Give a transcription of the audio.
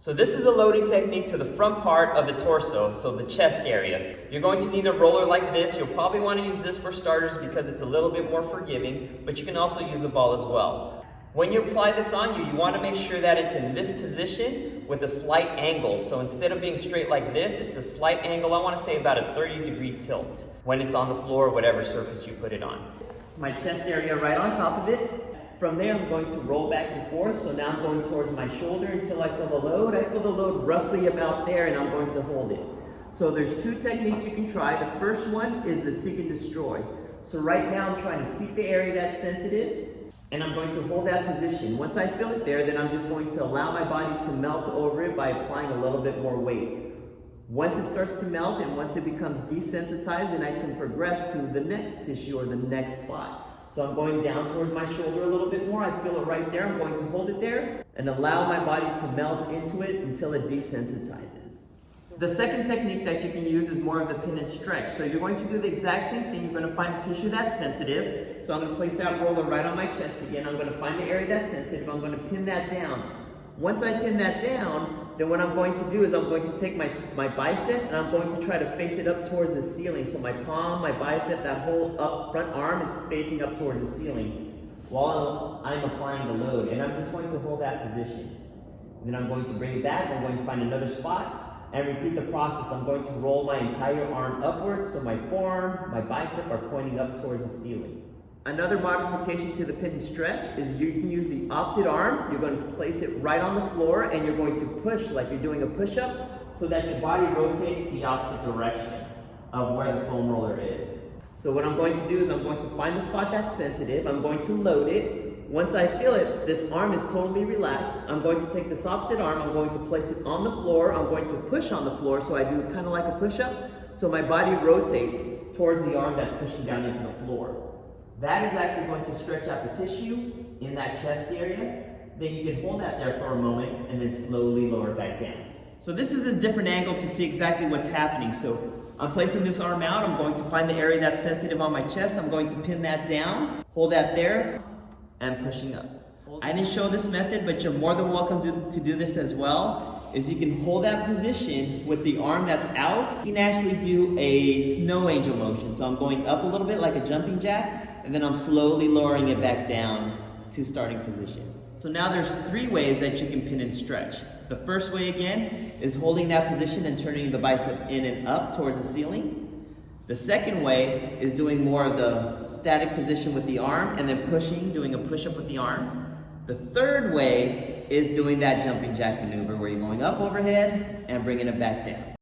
So this is a loading technique to the front part of the torso, so the chest area. You're going to need a roller like this. You'll probably want to use this for starters because it's a little bit more forgiving, but you can also use a ball as well. When you apply this on you, you want to make sure that it's in this position with a slight angle. So instead of being straight like this, it's a slight angle. I want to say about a 30-degree tilt when it's on the floor or whatever surface you put it on. My chest area right on top of it. From there, I'm going to roll back and forth. So now I'm going towards my shoulder until I feel the load. I feel the load roughly about there, and I'm going to hold it. So there's two techniques you can try. The first one is the seek and destroy. So right now I'm trying to seek the area that's sensitive, and I'm going to hold that position. Once I feel it there, then I'm just going to allow my body to melt over it by applying a little bit more weight. Once it starts to melt and once it becomes desensitized, then I can progress to the next tissue or the next spot. So I'm going down towards my shoulder a little bit more. I feel it right there. I'm going to hold it there and allow my body to melt into it until it desensitizes. The second technique that you can use is more of the pin and stretch. So you're going to do the exact same thing. You're going to find a tissue that's sensitive. So I'm going to place that roller right on my chest again. I'm going to find the area that's sensitive. I'm going to pin that down. Once I pin that down, then what I'm going to do is I'm going to take my bicep and I'm going to try to face it up towards the ceiling. So my palm, my bicep, that whole up front arm is facing up towards the ceiling while I'm applying the load. And I'm just going to hold that position. And then I'm going to bring it back. I'm going to find another spot and repeat the process. I'm going to roll my entire arm upwards so my forearm, my bicep are pointing up towards the ceiling. Another modification to the pin and stretch is you can use the opposite arm. You're going to place it right on the floor and you're going to push like you're doing a push-up so that your body rotates the opposite direction of where the foam roller is. So what I'm going to do is I'm going to find the spot that's sensitive. I'm going to load it. Once I feel it, this arm is totally relaxed. I'm going to take this opposite arm. I'm going to place it on the floor. I'm going to push on the floor so I do kind of like a push-up. So my body rotates towards the arm that's pushing down into the floor. That is actually going to stretch out the tissue in that chest area. Then you can hold that there for a moment and then slowly lower it back down. So this is a different angle to see exactly what's happening. So I'm placing this arm out. I'm going to find the area that's sensitive on my chest. I'm going to pin that down, hold that there, and pushing up. I didn't show this method, but you're more than welcome to do this as well, is you can hold that position with the arm that's out. You can actually do a snow angel motion. So I'm going up a little bit like a jumping jack, and then I'm slowly lowering it back down to starting position. So now there's three ways that you can pin and stretch. The first way again is holding that position and turning the bicep in and up towards the ceiling. The second way is doing more of the static position with the arm and then pushing, doing a push-up with the arm. The third way is doing that jumping jack maneuver where you're going up overhead and bringing it back down.